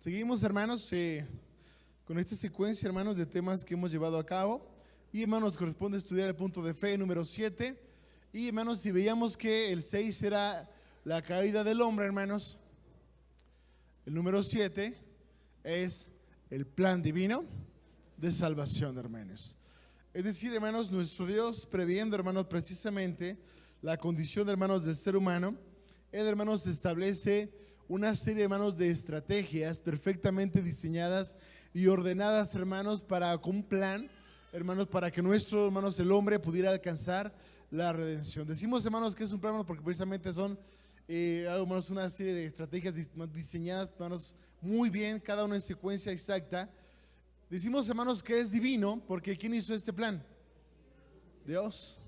Seguimos, hermanos, con esta secuencia, hermanos, de temas que hemos llevado a cabo. Y, hermanos, corresponde estudiar el punto de fe número 7. Y, hermanos, si veíamos que el 6 era la caída del hombre, hermanos, el número 7 es el plan divino de salvación, hermanos. Es decir, hermanos, nuestro Dios, previendo, hermanos, precisamente la condición, hermanos, del ser humano, Él, hermanos, establece una serie, hermanos, de estrategias perfectamente diseñadas y ordenadas, hermanos, para con un plan, hermanos, para que nuestro, hermanos, el hombre pudiera alcanzar la redención. Decimos, hermanos, que es un plan, hermanos, porque precisamente son hermanos, una serie de estrategias diseñadas, hermanos, muy bien, cada una en secuencia exacta. Decimos, hermanos, que es divino, porque ¿quién hizo este plan? Dios.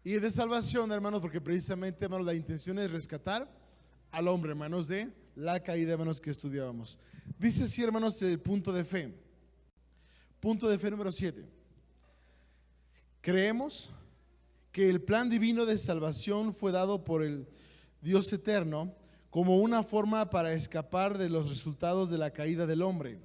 Y es de salvación, hermanos, porque precisamente, hermanos, la intención es rescatar al hombre, hermanos, de la caída, hermanos, que estudiábamos. Dice así, hermanos, el punto de fe. Punto de fe número 7. Creemos que el plan divino de salvación fue dado por el Dios eterno como una forma para escapar de los resultados de la caída del hombre.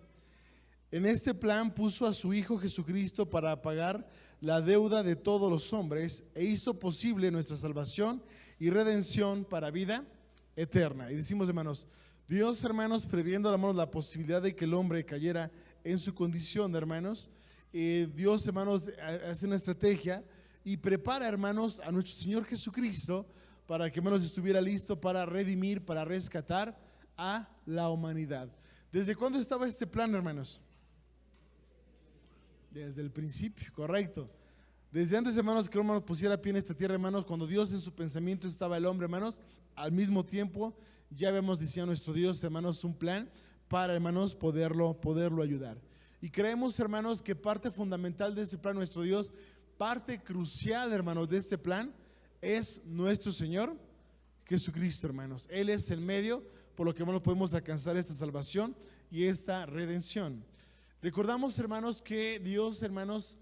En este plan puso a su Hijo Jesucristo para pagar la deuda de todos los hombres e hizo posible nuestra salvación y redención para vida eterna. Y decimos, hermanos, Dios, hermanos, previendo, hermanos, la posibilidad de que el hombre cayera en su condición, hermanos, Dios, hermanos, hace una estrategia y prepara, hermanos, a nuestro Señor Jesucristo para que, hermanos, estuviera listo para redimir, para rescatar a la humanidad. ¿Desde cuándo estaba este plan, hermanos? Desde el principio, correcto. Desde antes, hermanos, que el hombre pusiera pie en esta tierra, hermanos, cuando Dios en su pensamiento estaba el hombre, hermanos, al mismo tiempo ya habíamos diseñado nuestro Dios, hermanos, un plan para, hermanos, poderlo ayudar. Y creemos, hermanos, que parte fundamental de ese plan, nuestro Dios, parte crucial, hermanos, de este plan es nuestro Señor Jesucristo, hermanos. Él es el medio por lo que, hermanos, podemos alcanzar esta salvación y esta redención. Recordamos, hermanos, que Dios, hermanos,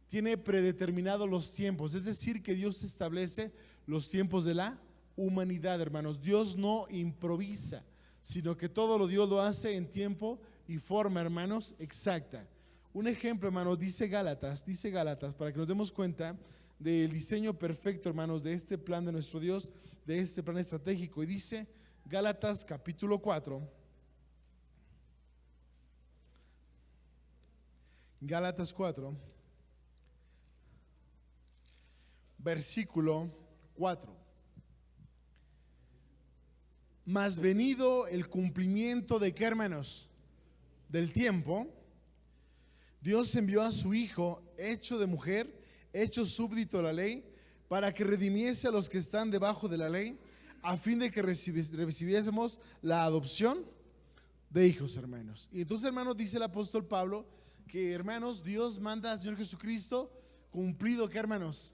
tiene predeterminados los tiempos, es decir, que Dios establece los tiempos de la humanidad, hermanos. Dios no improvisa, sino que todo lo Dios lo hace en tiempo y forma, hermanos, exacta. Un ejemplo, hermanos, dice Gálatas, para que nos demos cuenta del diseño perfecto, hermanos, de este plan de nuestro Dios, de este plan estratégico. Y dice Gálatas capítulo 4, Gálatas 4, versículo 4. Mas venido el cumplimiento de ¿qué, hermanos? Del tiempo, Dios envió a su Hijo, hecho de mujer, hecho súbdito de la ley, para que redimiese a los que están debajo de la ley, a fin de que recibiésemos la adopción de hijos, hermanos. Y entonces, hermanos, dice el apóstol Pablo que, hermanos, Dios manda al Señor Jesucristo cumplido, ¿qué, hermanos?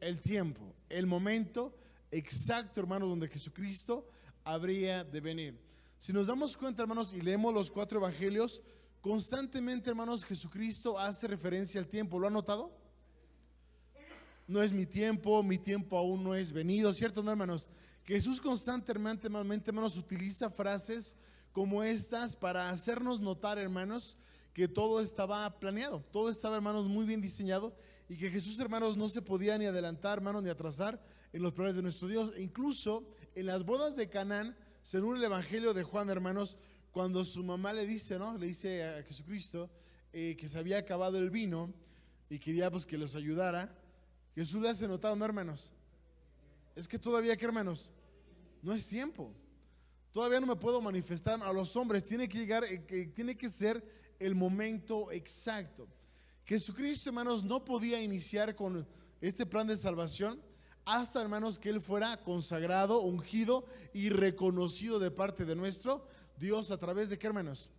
El tiempo, el momento exacto, hermanos, donde Jesucristo habría de venir. Si nos damos cuenta, hermanos, y leemos los 4 evangelios, constantemente, hermanos, Jesucristo hace referencia al tiempo. ¿Lo han notado? No es mi tiempo aún no es venido, ¿cierto, no, hermanos? Jesús constantemente, hermanos, utiliza frases como estas para hacernos notar, hermanos, que todo estaba planeado, todo estaba, hermanos, muy bien diseñado, y que Jesús, hermanos, no se podía ni adelantar, hermanos, ni atrasar en los planes de nuestro Dios. E incluso en las bodas de Canaán, según el evangelio de Juan, hermanos, cuando su mamá le dice, ¿no? Le dice a Jesucristo que se había acabado el vino y quería, pues, que los ayudara. Jesús le hace notar, ¿no, hermanos? Es que todavía, ¿qué, hermanos? No es tiempo. Todavía no me puedo manifestar a los hombres. Tiene que llegar, tiene que ser el momento exacto. Jesucristo, hermanos, no podía iniciar con este plan de salvación hasta, hermanos, que Él fuera consagrado, ungido y reconocido de parte de nuestro Dios. ¿A través de qué, hermanos?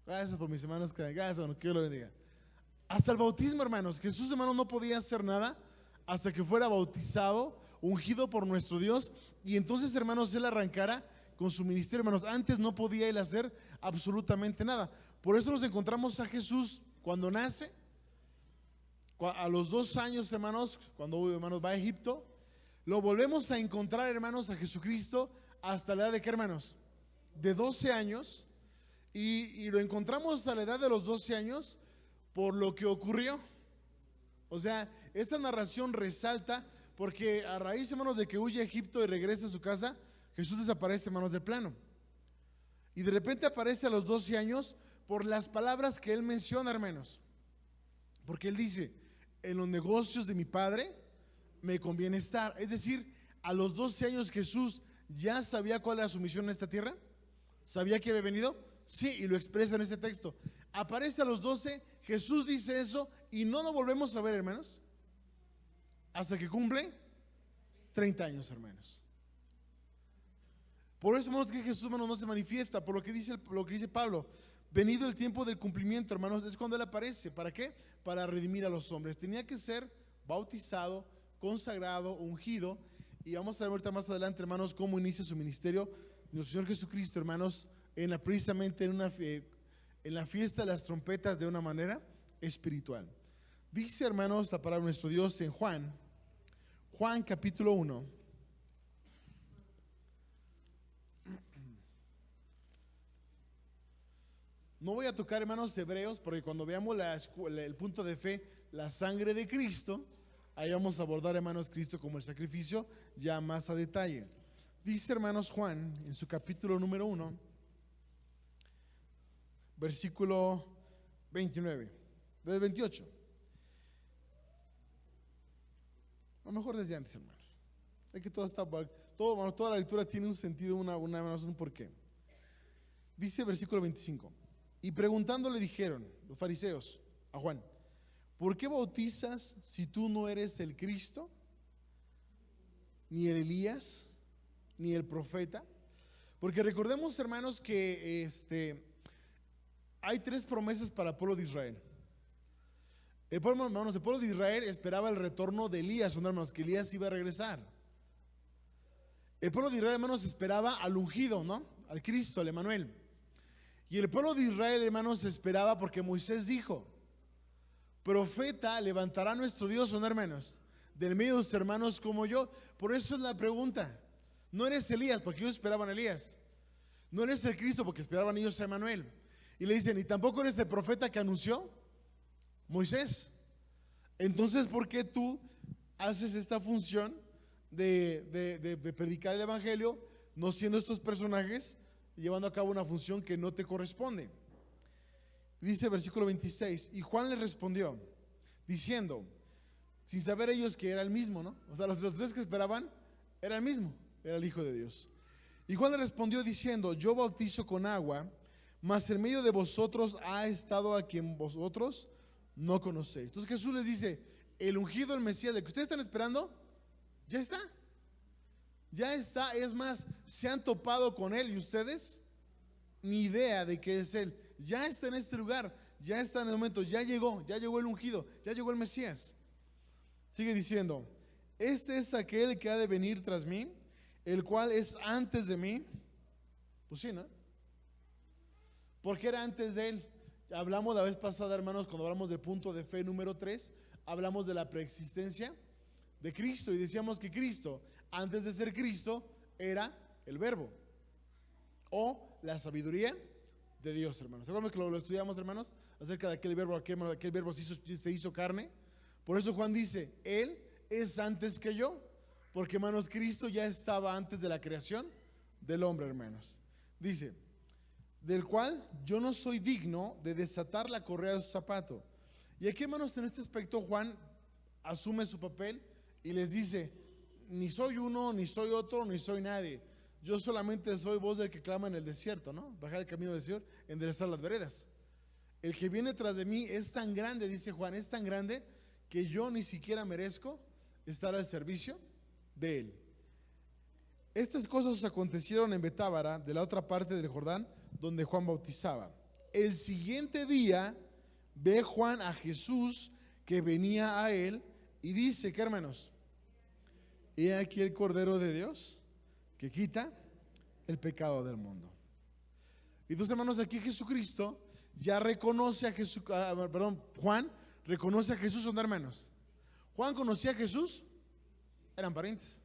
Gracias por mis hermanos, gracias, hermano, que Dios lo bendiga. Hasta el bautismo, hermanos. Jesús, hermanos, no podía hacer nada hasta que fuera bautizado, ungido por nuestro Dios, y entonces, hermanos, Él arrancara con su ministerio, hermanos. Antes no podía Él hacer absolutamente nada. Por eso nos encontramos a Jesús cuando nace, a los 2 años, hermanos, cuando, hermanos, va a Egipto. Lo volvemos a encontrar, hermanos, a Jesucristo hasta la edad de ¿qué, hermanos? De 12 años. Y lo encontramos a la edad de los 12 años por lo que ocurrió. O sea, esta narración resalta porque a raíz, hermanos, de que huye a Egipto y regresa a su casa, Jesús desaparece, hermanos, del plano. Y de repente aparece a los 12 años por las palabras que él menciona, hermanos. Porque él dice, en los negocios de mi padre me conviene estar. Es decir, a los 12 años Jesús ya sabía cuál era su misión en esta tierra. ¿Sabía que había venido? Sí, y lo expresa en este texto. Aparece a los 12, Jesús dice eso y no lo volvemos a ver, hermanos, hasta que cumple 30 años, hermanos. Por eso, hermanos, que Jesús, hermanos, no se manifiesta, por lo que dice Pablo. Venido el tiempo del cumplimiento, hermanos, es cuando él aparece. ¿Para qué? Para redimir a los hombres. Tenía que ser bautizado, consagrado, ungido. Y vamos a ver ahorita más adelante, hermanos, cómo inicia su ministerio nuestro Señor Jesucristo, hermanos, precisamente en la fiesta de las trompetas, de una manera espiritual. Dice, hermanos, la palabra de nuestro Dios en Juan capítulo 1. No voy a tocar, hermanos, Hebreos, porque cuando veamos el punto de fe, la sangre de Cristo, ahí vamos a abordar, hermanos, Cristo como el sacrificio ya más a detalle. Dice, hermanos, Juan en su capítulo número 1, versículo 29, desde 28. A lo mejor desde antes, hermanos. Es que toda la lectura tiene un sentido, un porqué. Dice versículo 25. Y preguntando le dijeron los fariseos a Juan, ¿por qué bautizas si tú no eres el Cristo, ni el Elías, ni el profeta? Porque recordemos, hermanos, que hay 3 promesas para el pueblo de Israel. El pueblo de Israel esperaba el retorno de Elías, hermanos, que Elías iba a regresar. El pueblo de Israel, hermanos, esperaba al ungido, ¿no? Al Cristo, al Emanuel. Y el pueblo de Israel, hermanos, esperaba, porque Moisés dijo, profeta levantará nuestro Dios, ¿no, hermanos? Del medio de sus hermanos como yo. Por eso es la pregunta. No eres Elías, porque ellos esperaban a Elías. No eres el Cristo, porque esperaban ellos a Emanuel. Y le dicen, y tampoco eres el profeta que anunció Moisés. Entonces, ¿por qué tú haces esta función de predicar el evangelio, no siendo estos personajes, llevando a cabo una función que no te corresponde? Dice versículo 26, y Juan le respondió diciendo, sin saber ellos que era el mismo, ¿no? O sea, los 3 que esperaban era el mismo, era el Hijo de Dios. Y Juan le respondió diciendo, yo bautizo con agua, mas en medio de vosotros ha estado a quien vosotros no conocéis. Entonces Jesús les dice, el ungido, el Mesías, el que ustedes están esperando, ya está. Ya está, es más, se han topado con él y ustedes ni idea de que es él. Ya está en este lugar, ya está en el momento, ya llegó el ungido, ya llegó el Mesías. Sigue diciendo, este es aquel que ha de venir tras mí, el cual es antes de mí. Pues sí, ¿no? Porque era antes de él. Hablamos la vez pasada, hermanos, cuando hablamos del punto de fe número 3, hablamos de la preexistencia de Cristo y decíamos que Cristo, antes de ser Cristo, era el verbo o la sabiduría de Dios, hermanos. ¿Se acuerdan que lo estudiamos, hermanos? Acerca de aquel verbo se hizo carne. Por eso Juan dice, Él es antes que yo. Porque, hermanos, Cristo ya estaba antes de la creación del hombre, hermanos. Dice, del cual yo no soy digno de desatar la correa de su zapato. Y aquí, hermanos, en este aspecto Juan asume su papel y les dice, ni soy uno, ni soy otro, ni soy nadie. Yo solamente soy voz del que clama en el desierto, ¿no? Bajar el camino del Señor, enderezar las veredas. El que viene tras de mí es tan grande, dice Juan, es tan grande que yo ni siquiera merezco estar al servicio de él. Estas cosas acontecieron en Betábara, de la otra parte del Jordán, donde Juan bautizaba. El siguiente día ve Juan a Jesús que venía a él y dice, ¿qué, hermanos? He aquí el Cordero de Dios que quita el pecado del mundo. Y entonces, hermanos, aquí Jesucristo ya reconoce a Jesús, Juan reconoce a Jesús, ¿son hermanos? Juan conocía a Jesús, eran parientes.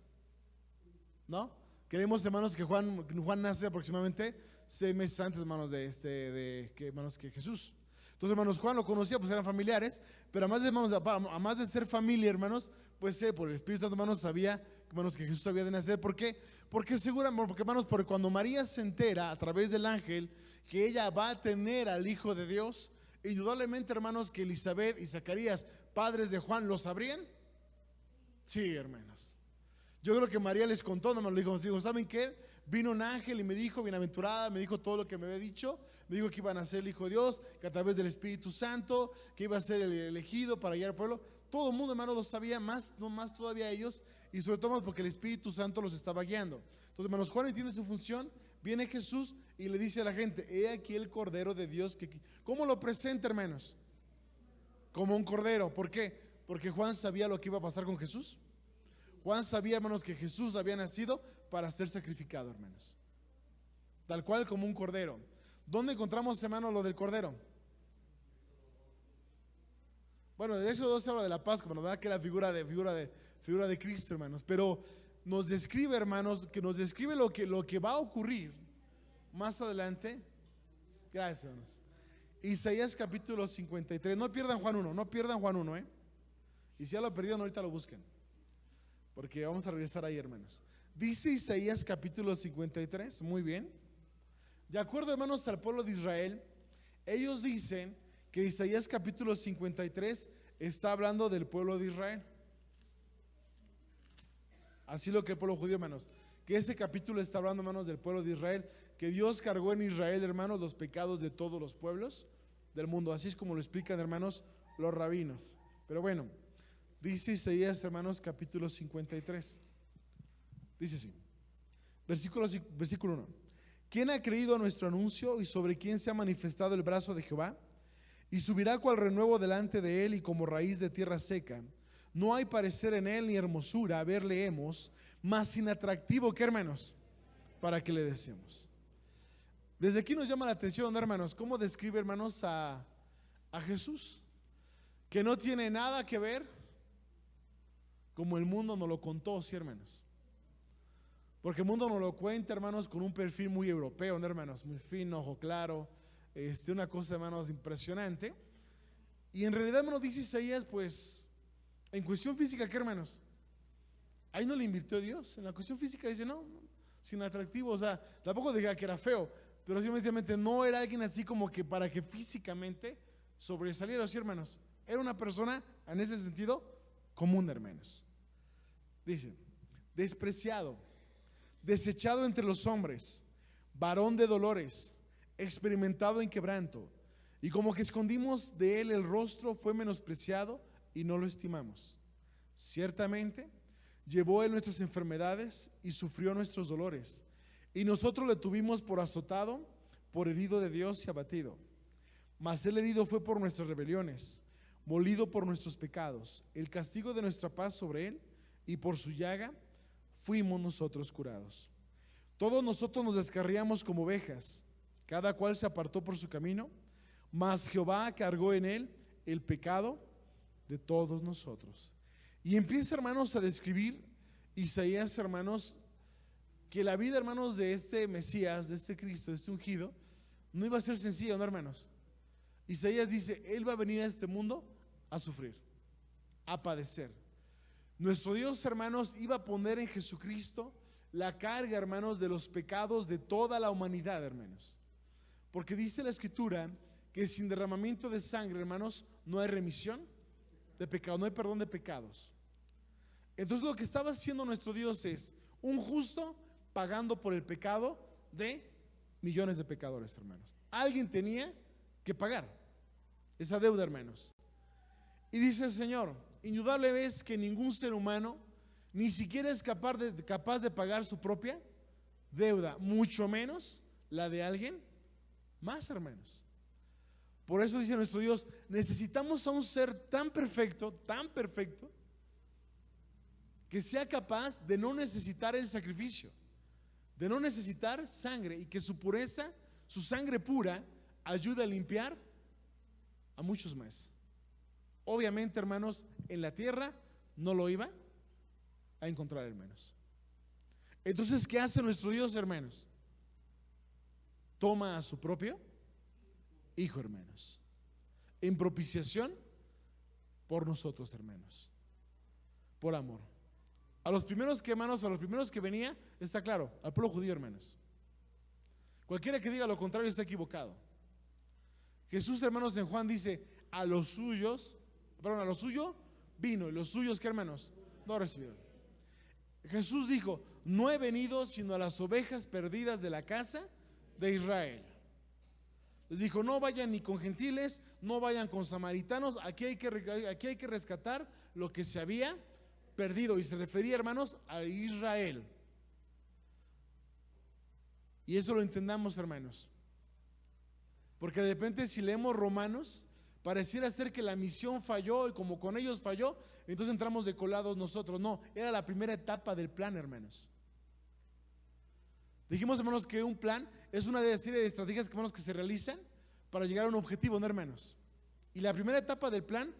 ¿no? Creemos, hermanos, que Juan nace aproximadamente 6 meses antes, hermanos, hermanos, que Jesús. Entonces, hermanos, Juan lo conocía, pues eran familiares, pero además de, hermanos, además de ser familia, hermanos, pues por el Espíritu Santo, hermanos, sabía, hermanos, que Jesús había de nacer. ¿Por qué? Porque hermanos, porque cuando María se entera a través del ángel que ella va a tener al Hijo de Dios, indudablemente, hermanos, que Elizabeth y Zacarías, padres de Juan, ¿lo sabrían? Sí, hermanos. Yo creo que María les contó, nomás le dijo, ¿saben qué? Vino un ángel y me dijo, bienaventurada, me dijo todo lo que me había dicho, me dijo que iban a ser el Hijo de Dios, que a través del Espíritu Santo, que iba a ser el elegido para guiar al pueblo. Todo el mundo, hermano, lo sabía, más todavía ellos, y sobre todo porque el Espíritu Santo los estaba guiando. Entonces, hermanos, Juan entiende su función, viene Jesús y le dice a la gente, he aquí el Cordero de Dios. ¿Cómo lo presenta, hermanos? Como un cordero. ¿Por qué? Porque Juan sabía lo que iba a pasar con Jesús. Juan sabía, hermanos, que Jesús había nacido para ser sacrificado, hermanos. Tal cual como un cordero. ¿Dónde encontramos, hermanos, lo del cordero? Bueno, de eso se habla de la Pascua, ¿verdad? Que es la figura de Cristo, hermanos. Pero nos describe, hermanos, que nos describe lo que va a ocurrir más adelante. Gracias, hermanos. Isaías capítulo 53. No pierdan Juan 1, no pierdan Juan 1, Y si ya lo perdieron, ahorita lo busquen, porque vamos a regresar ahí, hermanos. Dice Isaías capítulo 53, muy bien. De acuerdo, hermanos, al pueblo de Israel, ellos dicen que Isaías capítulo 53 está hablando del pueblo de Israel. Así lo que el pueblo judío, hermanos, que ese capítulo está hablando, hermanos, del pueblo de Israel, que Dios cargó en Israel, hermanos, los pecados de todos los pueblos del mundo. Así es como lo explican, hermanos, los rabinos. Pero bueno, dice Isaías, hermanos, capítulo 53. Dice así, versículo 1. ¿Quién ha creído a nuestro anuncio y sobre quién se ha manifestado el brazo de Jehová? Y subirá cual renuevo delante de él y como raíz de tierra seca. No hay parecer en él ni hermosura, a verle hemos, mas sin atractivo, ¿qué, hermanos? Para que le deseemos. Desde aquí nos llama la atención, hermanos, cómo describe, hermanos, a Jesús, que no tiene nada que ver como el mundo nos lo contó, sí, hermanos. Porque el mundo nos lo cuenta, hermanos, con un perfil muy europeo, ¿no, hermanos? Muy fino, ojo claro, una cosa, hermanos, impresionante. Y en realidad, hermanos, dice Isaías, pues, en cuestión física, ¿qué, hermanos? Ahí no le invirtió Dios. En la cuestión física dice, no, sin atractivo, o sea, tampoco diga que era feo, pero simplemente no era alguien así como que para que físicamente sobresaliera, ¿sí, hermanos? Era una persona, en ese sentido, común, hermanos. Dice, despreciado, desechado entre los hombres, varón de dolores, experimentado en quebranto, y como que escondimos de él el rostro, fue menospreciado y no lo estimamos. Ciertamente llevó él nuestras enfermedades y sufrió nuestros dolores, y nosotros le tuvimos por azotado, por herido de Dios y abatido. Mas él herido fue por nuestras rebeliones, molido por nuestros pecados. El castigo de nuestra paz sobre él, y por su llaga fuimos nosotros curados. Todos nosotros nos descarriamos como ovejas, cada cual se apartó por su camino, mas Jehová cargó en él el pecado de todos nosotros. Y empieza, hermanos, a describir Isaías, hermanos, que la vida, hermanos, de este Mesías, de este Cristo, de este ungido, no iba a ser sencilla, ¿no, hermanos? Isaías dice, él va a venir a este mundo a sufrir, a padecer. Nuestro Dios, hermanos, iba a poner en Jesucristo la carga, hermanos, de los pecados de toda la humanidad, hermanos. Porque dice la Escritura que sin derramamiento de sangre, hermanos, no hay remisión de pecado, no hay perdón de pecados. Entonces lo que estaba haciendo nuestro Dios es un justo pagando por el pecado de millones de pecadores, hermanos. Alguien tenía que pagar esa deuda, hermanos. Y dice el Señor, indudable es que ningún ser humano ni siquiera es capaz de pagar su propia deuda, mucho menos la de alguien más, hermanos. Por eso dice nuestro Dios, necesitamos a un ser tan perfecto, que sea capaz de no necesitar el sacrificio, de no necesitar sangre, y que su pureza, su sangre pura, ayude a limpiar a muchos más. Obviamente, hermanos, en la tierra no lo iba a encontrar, hermanos. Entonces, ¿qué hace nuestro Dios, hermanos? Toma a su propio Hijo, hermanos, en propiciación por nosotros, hermanos, por amor. A los primeros que, hermanos, a los primeros que venía, está claro, al pueblo judío, hermanos. Cualquiera que diga lo contrario está equivocado. Jesús, hermanos, en Juan dice, a los suyos, perdón, a lo suyo vino, y los suyos, ¿qué, hermanos? No recibieron. Jesús dijo, no he venido sino a las ovejas perdidas de la casa de Israel. Les dijo, no vayan ni con gentiles, no vayan con samaritanos, aquí hay que rescatar lo que se había perdido. Y se refería, hermanos, a Israel. Y eso lo entendamos, hermanos, porque de repente si leemos Romanos, pareciera ser que la misión falló, y como con ellos falló, entonces entramos de colados nosotros. No, era la primera etapa del plan, hermanos. Dijimos, hermanos, que un plan es una serie de estrategias, hermanos, que se realizan para llegar a un objetivo, ¿no, hermanos? Y la primera etapa del plan,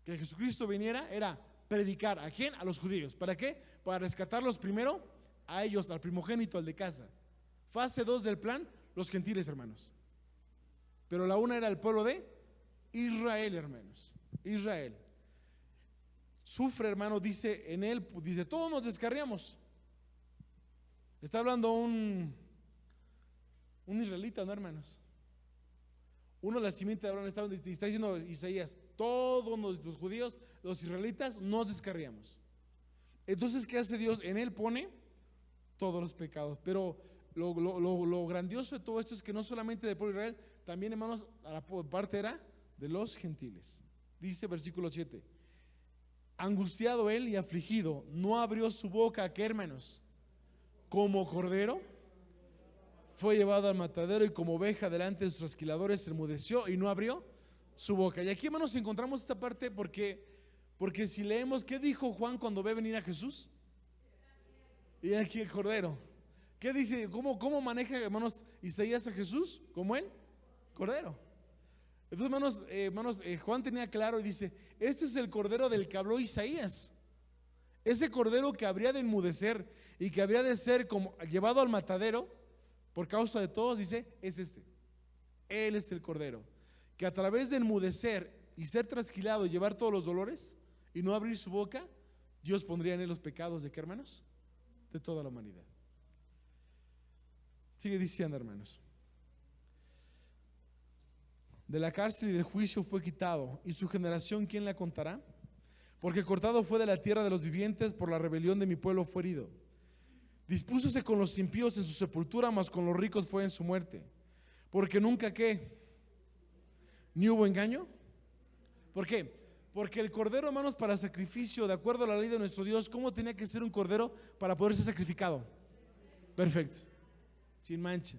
que Jesucristo viniera, era predicar. ¿A quién? A los judíos. ¿Para qué? Para rescatarlos primero a ellos, al primogénito, al de casa. Fase 2 del plan, los gentiles, hermanos. Pero la una era el pueblo de Israel, hermanos. Israel sufre, hermano, dice en él, dice, todos nos descarriamos. Está hablando un israelita, ¿no, hermanos? Uno de la simiente de Abraham está diciendo Isaías, todos los judíos, los israelitas, nos descarriamos. Entonces, ¿qué hace Dios? En él pone todos los pecados. Pero lo grandioso de todo esto es que no solamente del pueblo de Israel, también, hermanos, a la parte era de los gentiles. Dice versículo 7, angustiado él y afligido, no abrió su boca, ¿qué, hermanos? Como cordero fue llevado al matadero, y como oveja delante de sus trasquiladores se enmudeció y no abrió su boca. Y aquí, hermanos, encontramos esta parte porque si leemos, ¿qué dijo Juan cuando ve venir a Jesús? Y aquí el cordero. ¿Qué dice? ¿Cómo maneja, hermanos, Isaías a Jesús? ¿Como él? Cordero. Entonces, hermanos, Juan tenía claro y dice, este es el cordero del que habló Isaías. Ese cordero que habría de enmudecer y que habría de ser como llevado al matadero por causa de todos, dice, es este. Él es el cordero que a través de enmudecer y ser trasquilado y llevar todos los dolores y no abrir su boca, Dios pondría en él los pecados de, ¿qué, hermanos? De toda la humanidad. Sigue diciendo, hermanos, de la cárcel y del juicio fue quitado, y su generación, ¿quién la contará? Porque cortado fue de la tierra de los vivientes, por la rebelión de mi pueblo fue herido. Dispúsose con los impíos en su sepultura, mas con los ricos fue en su muerte. Porque nunca, ¿qué? Ni hubo engaño. ¿Por qué? Porque el cordero, hermanos, para sacrificio, de acuerdo a la ley de nuestro Dios, ¿cómo tenía que ser un cordero para poder ser sacrificado? Perfecto, sin mancha.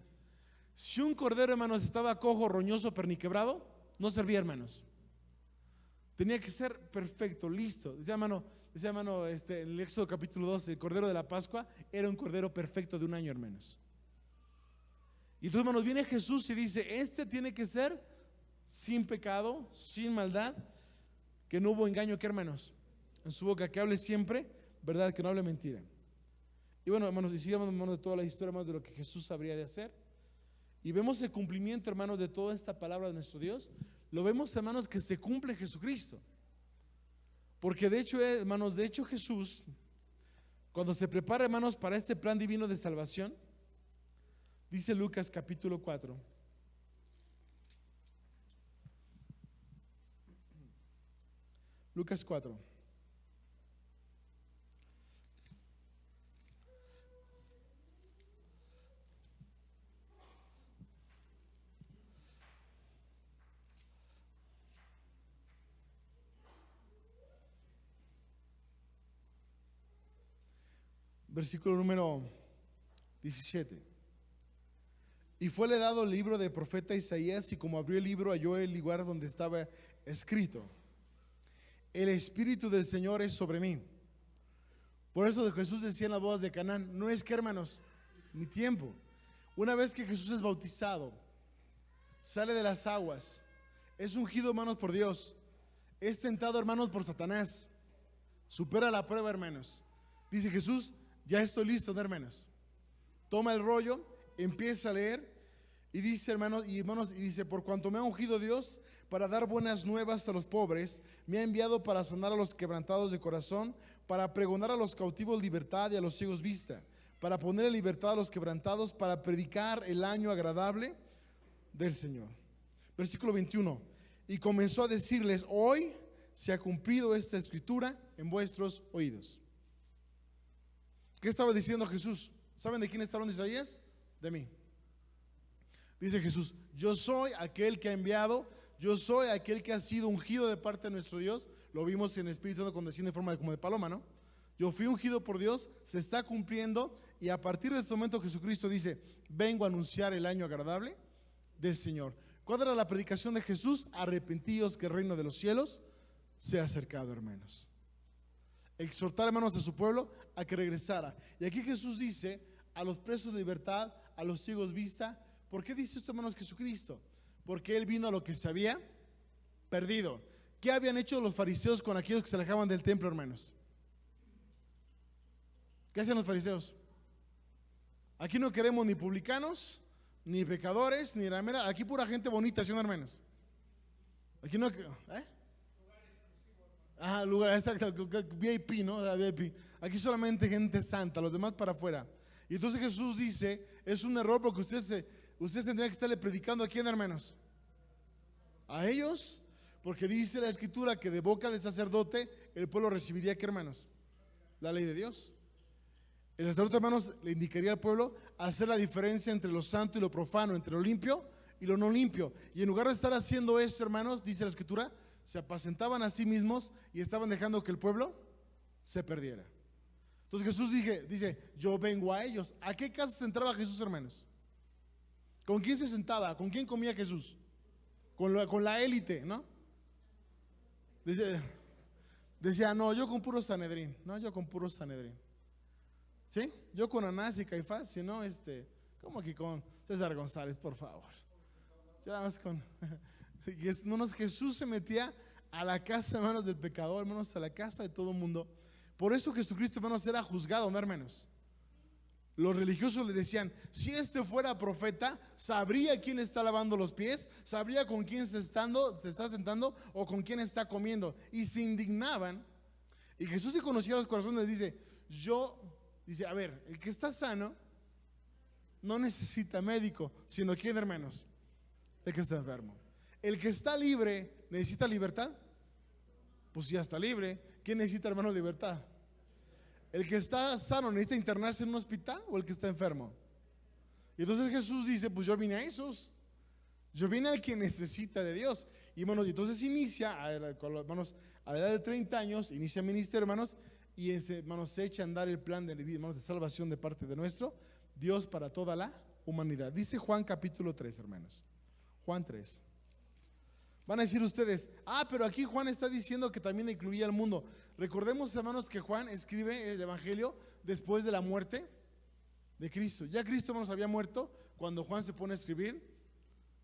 Si un cordero, hermanos, estaba cojo, roñoso, perniquebrado, no servía, hermanos. Tenía que ser perfecto, listo. Decía hermano, en el Éxodo capítulo 12, el cordero de la Pascua era un cordero perfecto de un año, hermanos. Y entonces, hermanos, viene Jesús y dice, este tiene que ser sin pecado, sin maldad, que no hubo engaño, ¿qué, hermanos? En su boca, que hable siempre verdad, que no hable mentira. Y bueno, hermanos, y sigamos, hermanos, de toda la historia, más de lo que Jesús habría de hacer. Y vemos el cumplimiento, hermanos, de toda esta palabra de nuestro Dios. Lo vemos, hermanos, que se cumple en Jesucristo. Porque de hecho, hermanos, Jesús, cuando se prepara, hermanos, para este plan divino de salvación, dice Lucas capítulo 4. Lucas 4. Versículo número 17. Y fuele dado el libro del profeta Isaías, y como abrió el libro, halló el lugar donde estaba escrito: el Espíritu del Señor es sobre mí. Por eso Jesús decía en las bodas de Canaán, no es que, hermanos, mi tiempo. Una vez que Jesús es bautizado, sale de las aguas, es ungido, hermanos, por Dios, es tentado, hermanos, por Satanás, supera la prueba, hermanos. Dice Jesús, Ya estoy listo, ¿no, hermanos? Toma el rollo, empieza a leer y dice, hermanos, y dice: por cuanto me ha ungido Dios para dar buenas nuevas a los pobres, me ha enviado para sanar a los quebrantados de corazón, para pregonar a los cautivos libertad y a los ciegos vista, para poner en libertad a los quebrantados, para predicar el año agradable del Señor. Versículo 21. Y comenzó a decirles: hoy se ha cumplido esta escritura en vuestros oídos. ¿Qué estaba diciendo Jesús? ¿Saben de quién está hablando Isaías? De mí. Dice Jesús: yo soy aquel que ha enviado, yo soy aquel que ha sido ungido de parte de nuestro Dios. Lo vimos en el Espíritu Santo cuando desciende en forma como de paloma, ¿no? Yo fui ungido por Dios, se está cumpliendo, y a partir de este momento Jesucristo dice: vengo a anunciar el año agradable del Señor. ¿Cuál era la predicación de Jesús? Arrepentíos, que el reino de los cielos se ha acercado, hermanos. Exhortar, hermanos, a su pueblo a que regresara. Y aquí Jesús dice: a los presos de libertad, a los ciegos vista. ¿Por qué dice esto, hermanos, Jesucristo? Porque Él vino a lo que se había perdido. ¿Qué habían hecho los fariseos con aquellos que se alejaban del templo, hermanos? ¿Qué hacían los fariseos? Aquí no queremos ni publicanos, ni pecadores, ni ramera. Aquí pura gente bonita, ¿sí, hermanos? Aquí no... lugar, exacto, VIP, ¿no? VIP. Aquí solamente gente santa, los demás para afuera. Y entonces Jesús dice: es un error, porque ustedes tendrían que estarle predicando ¿a quién, hermanos? A ellos, porque dice la Escritura que de boca del sacerdote el pueblo recibiría ¿qué, hermanos? La ley de Dios. El sacerdote, hermanos, le indicaría al pueblo hacer la diferencia entre lo santo y lo profano, entre lo limpio y lo no limpio. Y en lugar de estar haciendo esto, hermanos, dice la Escritura, se apacentaban a sí mismos y estaban dejando que el pueblo se perdiera. Entonces Jesús dice: yo vengo a ellos. ¿A qué casa se entraba Jesús, hermanos? ¿Con quién se sentaba? ¿Con quién comía Jesús? Con la élite, ¿no? Decía: no, yo con puro Sanedrín. No, yo con puro Sanedrín. ¿Sí? Yo con Anás y Caifás, si no, ¿cómo que con César González, por favor? Yo nada más con... Jesús se metía a la casa, hermanos, del pecador, hermanos, a la casa de todo el mundo. Por eso Jesucristo, hermanos, era juzgado, ¿no, hermanos? Los religiosos le decían: si fuera profeta, sabría quién está lavando los pies, sabría con quién se está sentando o con quién está comiendo. Y se indignaban. Y Jesús, si conocía los corazones, dice: a ver, el que está sano no necesita médico, sino ¿quién, hermanos? El que está enfermo. El que está libre, ¿necesita libertad? Pues ya está libre. ¿Quién necesita, hermano, libertad? ¿El que está sano necesita internarse en un hospital o el que está enfermo? Y entonces Jesús dice: pues yo vine a esos. Yo vine al que necesita de Dios. Y bueno, entonces inicia, hermanos, a la edad de 30 años, inicia ministerio, hermanos, y hermanos, se echa a andar el plan de, hermanos, de salvación de parte de nuestro Dios para toda la humanidad. Dice Juan capítulo 3, hermanos. Juan 3. Van a decir ustedes: pero aquí Juan está diciendo que también incluía al mundo. Recordemos, hermanos, que Juan escribe el Evangelio después de la muerte de Cristo. Ya Cristo, hermanos, había muerto cuando Juan se pone a escribir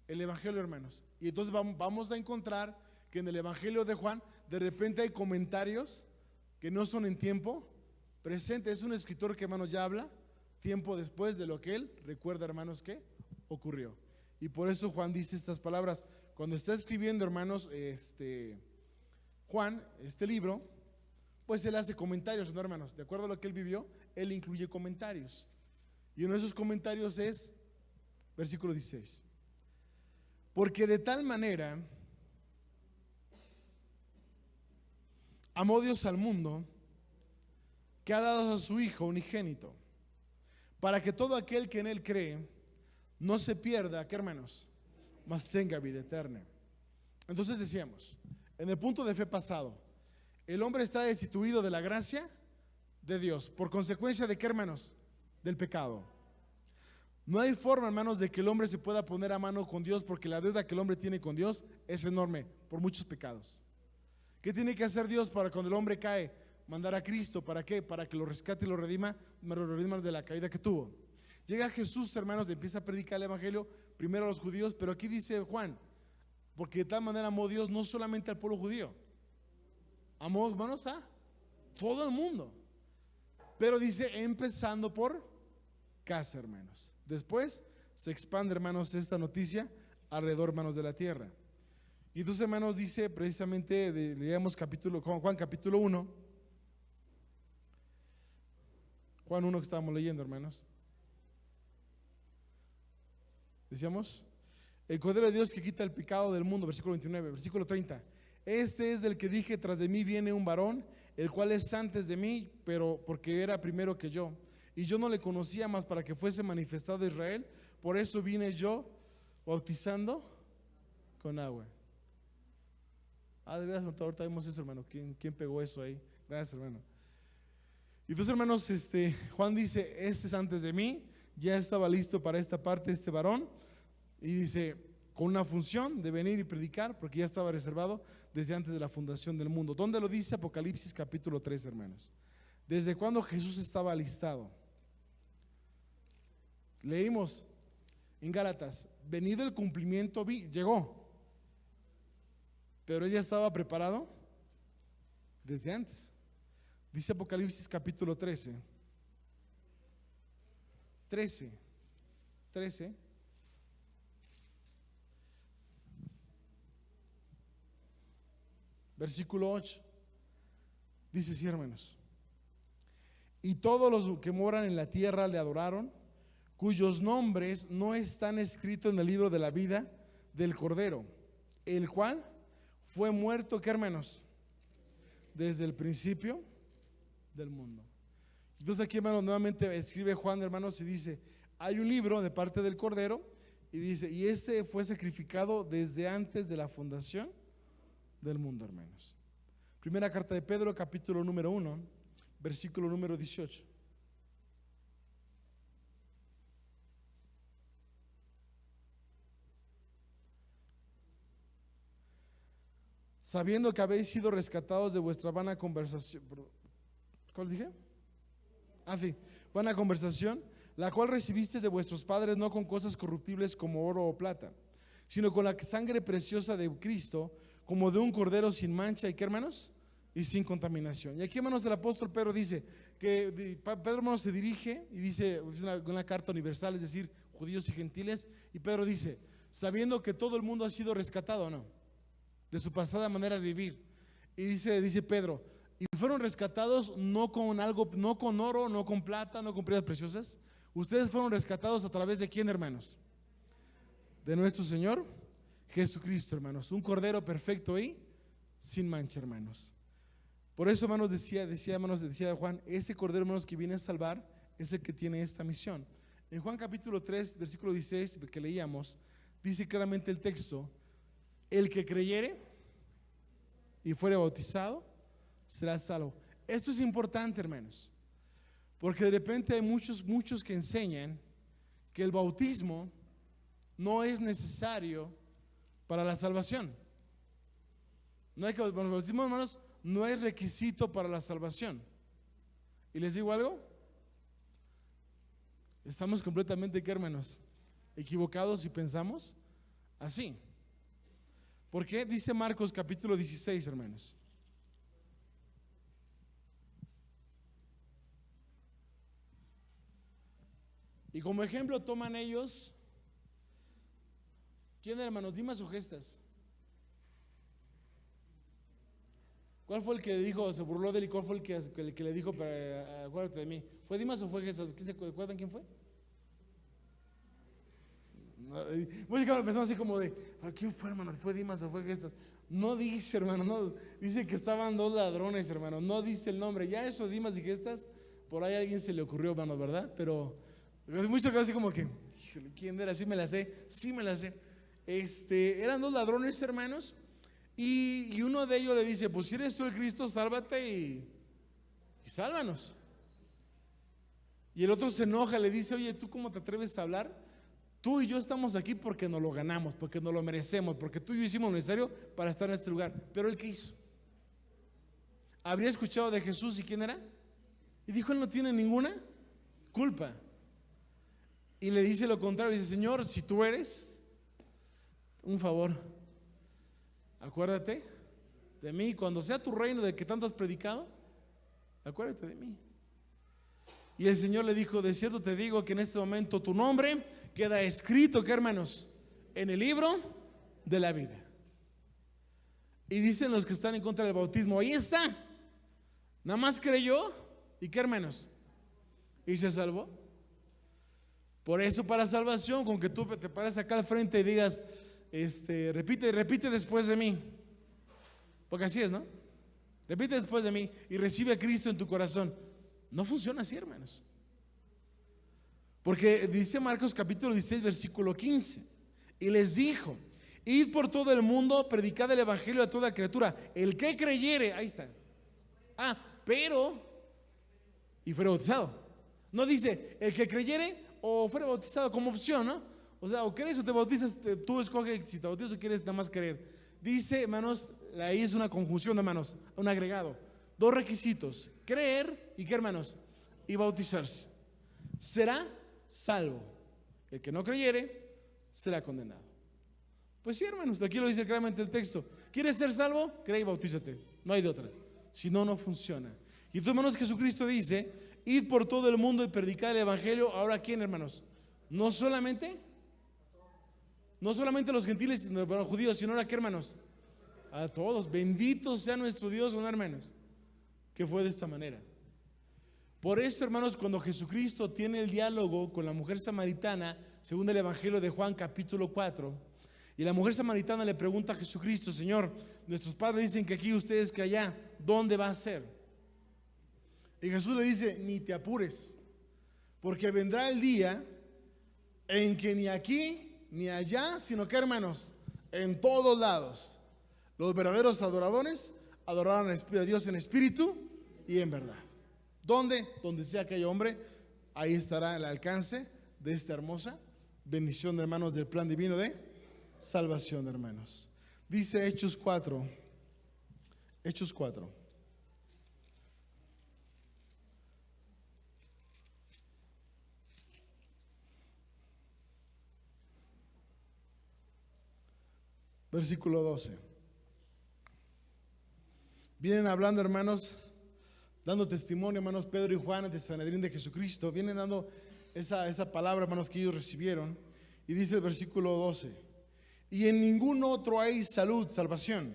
el Evangelio, hermanos. Y entonces vamos a encontrar que en el Evangelio de Juan de repente hay comentarios que no son en tiempo presente. Es un escritor que, hermanos, ya habla tiempo después de lo que él recuerda, hermanos, que ocurrió. Y por eso Juan dice estas palabras. Cuando está escribiendo, hermanos, Juan, este libro, pues él hace comentarios, ¿no, hermanos? De acuerdo a lo que él vivió, él incluye comentarios. Y uno de esos comentarios es, versículo 16: porque de tal manera amó Dios al mundo, que ha dado a su Hijo unigénito, para que todo aquel que en él cree no se pierda, ¿qué, hermanos? Mas tenga vida eterna. Entonces decíamos, en el punto de fe pasado, el hombre está destituido de la gracia de Dios. ¿Por consecuencia de qué, hermanos? Del pecado. No hay forma, hermanos, de que el hombre se pueda poner a mano con Dios, porque la deuda que el hombre tiene con Dios es enorme por muchos pecados. ¿Qué tiene que hacer Dios para cuando el hombre cae? Mandar a Cristo. ¿Para qué? Para que lo rescate y lo redima de la caída que tuvo. Llega Jesús, hermanos, empieza a predicar el Evangelio primero a los judíos, pero aquí dice Juan: porque de tal manera amó Dios no solamente al pueblo judío, amó, hermanos, a todo el mundo. Pero dice, empezando por casa, hermanos. Después se expande, hermanos, esta noticia alrededor, hermanos, de la tierra. Y entonces, hermanos, dice precisamente, leemos Juan capítulo 1. Juan 1 que estábamos leyendo, hermanos. Decíamos, el Cordero de Dios que quita el pecado del mundo, versículo 29, versículo 30. Este es del que dije, tras de mí viene un varón, el cual es antes de mí, pero porque era primero que yo. Y yo no le conocía más para que fuese manifestado a Israel. Por eso vine yo bautizando con agua. De veras, ahorita vemos eso, hermano. ¿Quién pegó eso ahí? Gracias, hermano. Y entonces, hermanos, Juan dice, este es antes de mí. Ya estaba listo para esta parte este varón. Y dice, con una función de venir y predicar, porque ya estaba reservado desde antes de la fundación del mundo. ¿Dónde lo dice? Apocalipsis capítulo 3, hermanos. ¿Desde cuándo Jesús estaba alistado? Leímos en Gálatas, venido el cumplimiento, llegó. Pero ella estaba preparado desde antes. Dice Apocalipsis capítulo 13. Versículo 8. Dice así, hermanos. Y todos los que moran en la tierra le adoraron, cuyos nombres no están escritos en el libro de la vida del Cordero, el cual fue muerto, ¿qué, hermanos? Desde el principio del mundo. Entonces aquí, hermanos, nuevamente escribe Juan, hermanos, y dice, hay un libro de parte del Cordero, y dice, y este fue sacrificado desde antes de la fundación del mundo, hermanos. Primera carta de Pedro, capítulo número 1, versículo número 18. Sabiendo que habéis sido rescatados de vuestra vana conversación. ¿Cuál dije? Sí, vana conversación, la cual recibisteis de vuestros padres, no con cosas corruptibles como oro o plata, sino con la sangre preciosa de Cristo, como de un cordero sin mancha y, ¿qué, hermanos? Y sin contaminación. Y aquí, hermanos, el apóstol Pedro dice que Pedro, hermanos, se dirige y dice una carta universal, es decir, judíos y gentiles, y Pedro dice, sabiendo que todo el mundo ha sido rescatado, ¿no?, de su pasada manera de vivir. Y dice Pedro, y fueron rescatados no con algo, no con oro, no con plata, no con piedras preciosas. Ustedes fueron rescatados a través de ¿quién, hermanos? De nuestro Señor Jesucristo, hermanos. Un cordero perfecto y sin mancha, hermanos. Por eso, hermanos, decía Juan, ese cordero, hermanos, que viene a salvar es el que tiene esta misión. En Juan capítulo 3, versículo 16, que leíamos, dice claramente el texto, el que creyere y fuere bautizado será salvo. Esto es importante, hermanos, porque de repente hay muchos que enseñan que el bautismo no es necesario para la salvación. No hay que, el bautismo, hermanos, no es requisito para la salvación. Y les digo algo, estamos completamente, ¿qué, hermanos?, equivocados si pensamos así. ¿Por qué? Dice Marcos capítulo 16, hermanos. Y como ejemplo toman ellos, ¿quién, hermanos? Dimas o Gestas. ¿Cuál fue el que dijo, se burló de él, y cuál fue el que le dijo, acuérdate de mí? ¿Fue Dimas o fue Gestas? ¿Se acuerdan quién fue? Muchos pensamos así como de, ¿quién fue, hermano? ¿Fue Dimas o fue Gestas? No dice, hermano, no, dice que estaban dos ladrones, hermano, no dice el nombre. Ya eso, Dimas y Gestas, por ahí a alguien se le ocurrió, hermano, ¿verdad? Pero muchos así como que, híjole, ¿quién era? Sí me la sé. Eran dos ladrones, hermanos, y uno de ellos le dice, pues si eres tú el Cristo, sálvate y sálvanos. Y el otro se enoja, le dice, oye, ¿tú cómo te atreves a hablar? Tú y yo estamos aquí porque nos lo ganamos, porque nos lo merecemos, porque tú y yo hicimos lo necesario para estar en este lugar. Pero él, ¿qué hizo? ¿Habría escuchado de Jesús y quién era? Y dijo, él no tiene ninguna culpa. Y le dice lo contrario, dice, Señor, si tú eres, un favor, acuérdate de mí, cuando sea tu reino del que tanto has predicado, acuérdate de mí. Y el Señor le dijo, de cierto te digo que en este momento tu nombre queda escrito, ¿qué hermanos? En el libro de la vida. Y dicen los que están en contra del bautismo, ahí está, nada más creyó, ¿y qué hermanos? Y se salvó. Por eso para salvación, con que tú te pares acá al frente y digas, repite después de mí, porque así es, ¿no? Repite después de mí y recibe a Cristo en tu corazón. No funciona así, hermanos. Porque dice Marcos capítulo 16 versículo 15, y les dijo, id por todo el mundo, predicad el evangelio a toda criatura, el que creyere, ahí está. Pero, y fuera bautizado. No dice, el que creyere o fuera bautizado como opción, ¿no? O sea, o crees o te bautizas, tú escoges si te bautizas o quieres nada más creer. Dice, hermanos, ahí es una conjunción, hermanos, un agregado. Dos requisitos, creer y qué, hermanos, y bautizarse. Será salvo. El que no creyere será condenado. Pues sí, hermanos, aquí lo dice claramente el texto. ¿Quieres ser salvo? Cree y bautízate. No hay de otra. Si no, no funciona. Y tú, hermanos, Jesucristo dice, id por todo el mundo y predicad el evangelio. Ahora, ¿quién, hermanos? No solamente los gentiles, los judíos, sino ahora, ¿qué, hermanos? A todos. Bendito sea nuestro Dios, ¿no, hermanos? Que fue de esta manera. Por eso, hermanos, cuando Jesucristo tiene el diálogo con la mujer samaritana, según el evangelio de Juan capítulo 4, y la mujer samaritana le pregunta a Jesucristo, Señor, nuestros padres dicen que aquí, ustedes que allá, ¿dónde va a ser? Y Jesús le dice, ni te apures, porque vendrá el día en que ni aquí ni allá, sino que, hermanos, en todos lados, los verdaderos adoradores adorarán a Dios en espíritu y en verdad. ¿Dónde? Donde sea que haya hombre, ahí estará el alcance de esta hermosa bendición, hermanos, del plan divino de salvación, hermanos. Dice Hechos 4, versículo 12. Vienen hablando, hermanos, dando testimonio, hermanos, Pedro y Juan ante el Sanedrín de Jesucristo. Vienen dando esa palabra, hermanos, que ellos recibieron. Y dice el versículo 12, y en ningún otro hay salvación,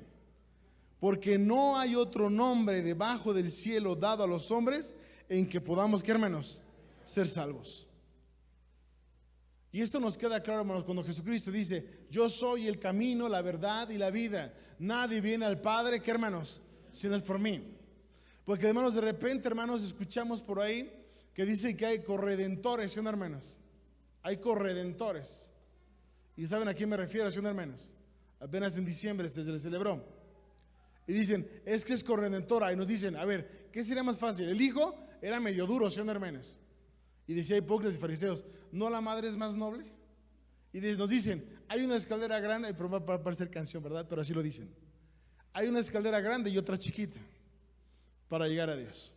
porque no hay otro nombre debajo del cielo dado a los hombres en que podamos, ¿qué, hermanos? Ser salvos. Y esto nos queda claro, hermanos, cuando Jesucristo dice, yo soy el camino, la verdad y la vida. Nadie viene al Padre, ¿qué, hermanos? Si no es por mí. Porque, hermanos, de repente, hermanos, escuchamos por ahí que dicen que hay corredentores, ¿sí, hermanos? Hay corredentores. ¿Y saben a quién me refiero, sí, hermanos? Apenas en diciembre se le celebró. Y dicen, es que es corredentora. Y nos dicen, a ver, ¿qué sería más fácil? El hijo era medio duro, ¿sí, hermanos? Y decía hipócritas y fariseos, ¿no la madre es más noble? Y nos dicen, hay una escalera grande, pero va a parecer canción, ¿verdad? Pero así lo dicen. Hay una escalera grande y otra chiquita para llegar a Dios.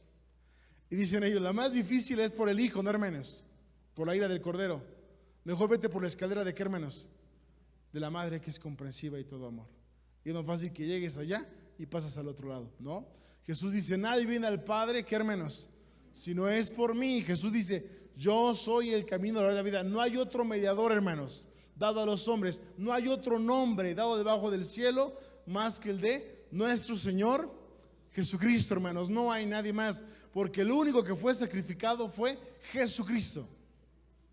Y dicen ellos, la más difícil es por el hijo, ¿no, hermanos? Por la ira del cordero. Mejor vete por la escalera de qué, hermanos? De la madre, que es comprensiva y todo amor. Y es más fácil que llegues allá y pasas al otro lado, ¿no? Jesús dice, nadie viene al Padre, ¿qué, hermanos? Si no es por mí. Jesús dice, yo soy el camino de la vida. No hay otro mediador, hermanos, dado a los hombres. No hay otro nombre dado debajo del cielo más que el de nuestro Señor Jesucristo, hermanos. No hay nadie más, porque el único que fue sacrificado fue Jesucristo.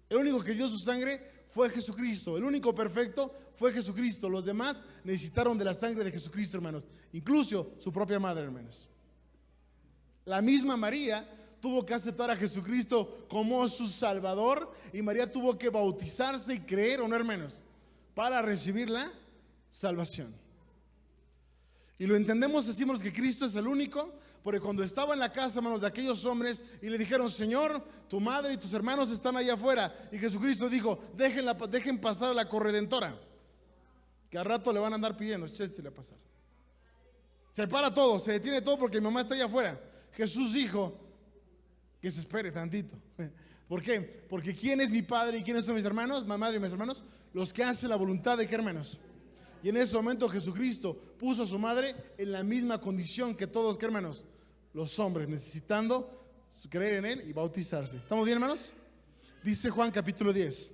El único que dio su sangre fue Jesucristo. El único perfecto fue Jesucristo. Los demás necesitaron de la sangre de Jesucristo, hermanos. Incluso su propia madre, hermanos. La misma María tuvo que aceptar a Jesucristo como su Salvador, y María tuvo que bautizarse y creer, ¿o no, hermanos? Para recibir la salvación. Y lo entendemos, decimos que Cristo es el único, porque cuando estaba en la casa, hermanos, de aquellos hombres y le dijeron, Señor, tu madre y tus hermanos están allá afuera, y Jesucristo dijo, dejen pasar a la corredentora, que al rato le van a andar pidiendo, échensele a pasar. Se para todo, se detiene todo porque mi mamá está allá afuera. Jesús dijo que se espere tantito. ¿Por qué? Porque ¿quién es mi padre y quiénes son mis hermanos? Mi madre y mis hermanos, los que hacen la voluntad de qué, hermanos. Y en ese momento Jesucristo puso a su madre en la misma condición que todos, ¿qué, hermanos? Los hombres, necesitando creer en Él y bautizarse. ¿Estamos bien, hermanos? Dice Juan capítulo 10.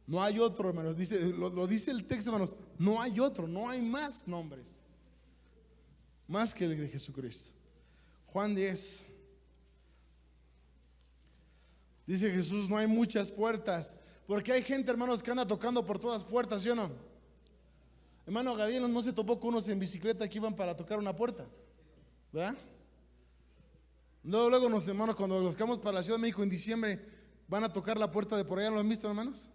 No hay otro, hermanos. Lo dice el texto, hermanos. No hay otro, no hay más nombres. Más que el de Jesucristo. Juan 10. Dice Jesús, no hay muchas puertas. Porque hay gente, hermanos, que anda tocando por todas puertas, ¿sí o no? Hermano Gadiel no se topó con unos en bicicleta que iban para tocar una puerta, ¿verdad? Luego los hermanos, cuando los quedamos para la Ciudad de México en diciembre, van a tocar la puerta de por allá, ¿lo han visto, hermanos?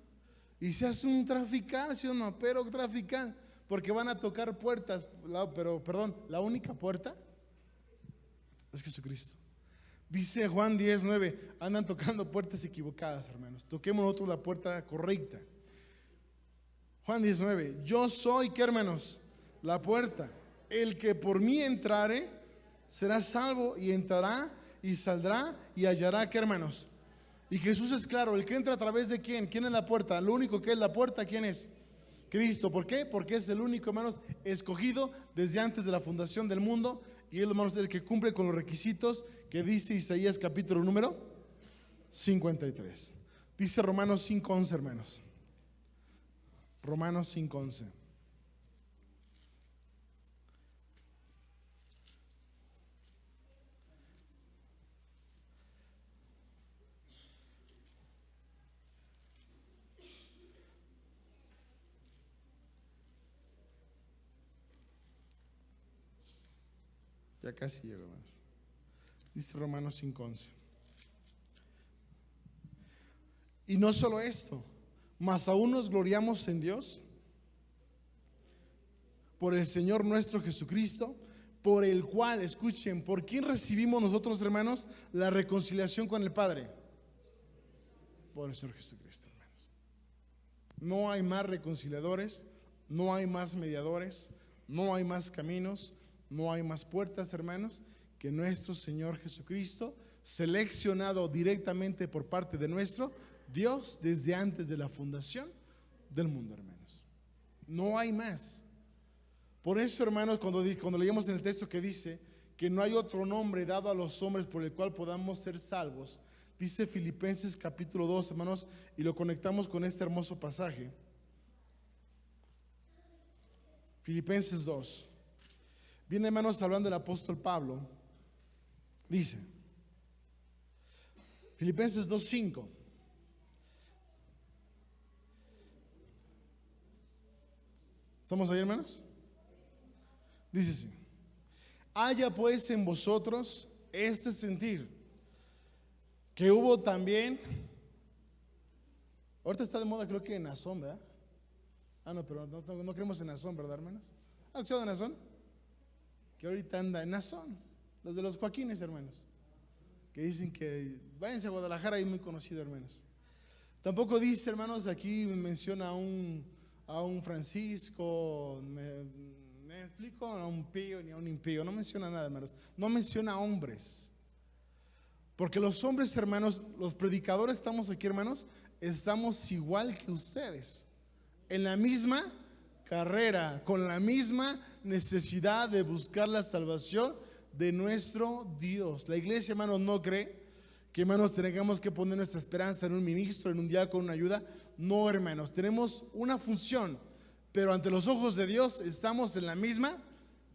Y se hace un trafical, ¿sí o no? Pero trafical, porque van a tocar puertas, pero perdón, la única puerta es Jesucristo. Dice Juan 10:9, andan tocando puertas equivocadas, hermanos. Toquemos nosotros la puerta correcta. Juan 10:9, yo soy, ¿qué, hermanos? La puerta. El que por mí entrare será salvo, y entrará y saldrá y hallará, ¿qué, hermanos? Y Jesús es claro, el que entra a través de ¿quién? ¿Quién es la puerta? Lo único que es la puerta, ¿quién es? Cristo. ¿Por qué? Porque es el único, hermanos, escogido desde antes de la fundación del mundo, y él, hermanos, es el que cumple con los requisitos que dice Isaías capítulo número 53. Dice Romanos 5:11, hermanos. Romanos 5:11. Ya casi llego, hermanos. Dice Romanos 5:11. Y no solo esto, mas aún nos gloriamos en Dios por el Señor nuestro Jesucristo, por el cual, escuchen, ¿por quién recibimos nosotros, hermanos, la reconciliación con el Padre? Por el Señor Jesucristo, hermanos. No hay más reconciliadores, no hay más mediadores, no hay más caminos, no hay más puertas, hermanos, que nuestro Señor Jesucristo, seleccionado directamente por parte de nuestro Dios desde antes de la fundación del mundo, hermanos. No hay más. Por eso, hermanos, cuando leíamos en el texto que dice que no hay otro nombre dado a los hombres por el cual podamos ser salvos, dice Filipenses capítulo 2, hermanos, y lo conectamos con este hermoso pasaje. Filipenses 2. Viene, hermanos, hablando el apóstol Pablo. Dice Filipenses 2:5. ¿Estamos ahí, hermanos? Dice así: haya pues en vosotros este sentir que hubo también. Ahorita está de moda, creo que en Nazón, ¿verdad? No, pero no creemos en Nazón, ¿verdad, hermanos? ¿Han escuchado de Nazón? Que ahorita anda en Nazón, los de los Joaquines, hermanos, que dicen que váyanse a Guadalajara, ahí muy conocido, hermanos. Tampoco dice, hermanos, aquí menciona a un Francisco, me explico, a un pío ni a un impío, no menciona nada, hermanos, no menciona hombres, porque los hombres, hermanos, los predicadores que estamos aquí, hermanos, estamos igual que ustedes, en la misma carrera, con la misma necesidad de buscar la salvación de nuestro Dios. La iglesia, hermanos, no cree que, hermanos, tengamos que poner nuestra esperanza en un ministro, en un diácono, en una ayuda. No, hermanos, tenemos una función, pero ante los ojos de Dios estamos en la misma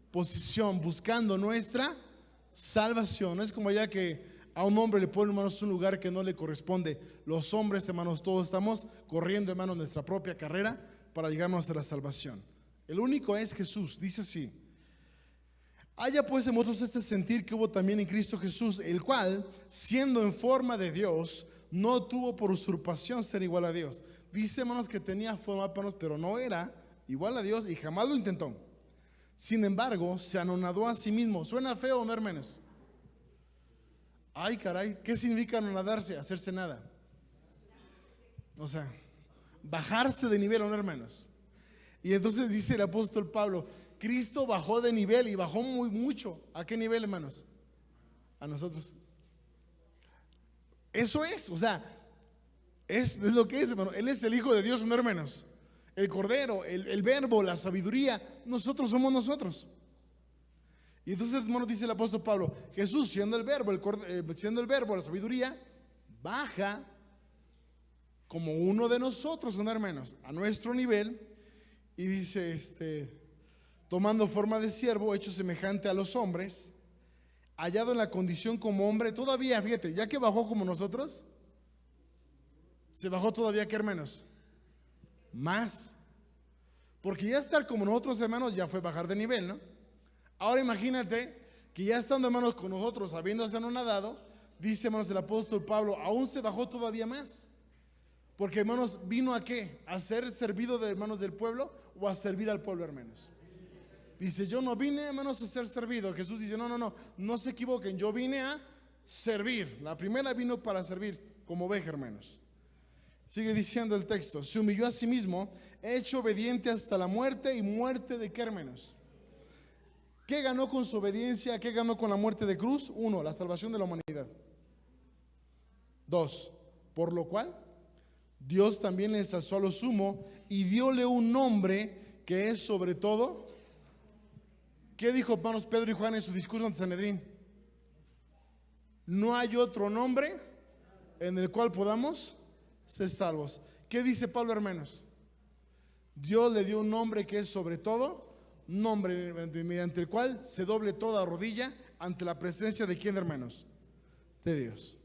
posición, buscando nuestra salvación. No es como ya que a un hombre le ponen, hermanos, un lugar que no le corresponde. Los hombres, hermanos, todos estamos corriendo, hermanos, nuestra propia carrera para llegar a nuestra salvación. El único es Jesús. Dice así: haya pues en vosotros este sentir que hubo también en Cristo Jesús, el cual, siendo en forma de Dios, no tuvo por usurpación ser igual a Dios. Dice, hermanos, que tenía forma, hermanos, pero no era igual a Dios y jamás lo intentó. Sin embargo, se anonadó a sí mismo. ¿Suena feo o no, hermanos? Ay, caray, ¿qué significa anonadarse? Hacerse nada. O sea, bajarse de nivel, ¿no, hermanos? Y entonces dice el apóstol Pablo: Cristo bajó de nivel, y bajó mucho. ¿A qué nivel, hermanos? A nosotros. Eso es, o sea, es lo que es, hermano. Él es el Hijo de Dios, ¿no, hermanos? El Cordero, el Verbo, la sabiduría. Nosotros somos nosotros. Y entonces, hermanos, dice el apóstol Pablo, Jesús siendo el verbo, la sabiduría, baja como uno de nosotros, ¿no, hermanos? A nuestro nivel, y dice, tomando forma de siervo, hecho semejante a los hombres, hallado en la condición como hombre, todavía, fíjate, ya que bajó como nosotros, se bajó todavía, ¿qué, hermanos? Más. Porque ya estar como nosotros, hermanos, ya fue bajar de nivel, ¿no? Ahora imagínate que ya estando, hermanos, con nosotros, habiéndose anonadado, dice, hermanos, el apóstol Pablo, aún se bajó todavía más. Porque, hermanos, ¿vino a qué? ¿A ser servido de hermanos del pueblo o a servir al pueblo, hermanos? Dice, yo no vine, hermanos, a ser servido. Jesús dice, no se equivoquen, yo vine a servir. La primera vino para servir como oveja, hermanos. Sigue diciendo el texto, se humilló a sí mismo, hecho obediente hasta la muerte, y muerte de qué, hermanos. ¿Qué ganó con su obediencia? ¿Qué ganó con la muerte de cruz? 1, la salvación de la humanidad. 2, por lo cual Dios también le ensalzó a lo sumo y dióle un nombre que es sobre todo. ¿Qué dijo, hermanos, Pedro y Juan en su discurso ante Sanedrín? No hay otro nombre en el cual podamos ser salvos. ¿Qué dice Pablo, hermanos? Dios le dio un nombre que es sobre todo, nombre mediante el cual se doble toda rodilla ante la presencia de ¿quién, hermanos? De Dios.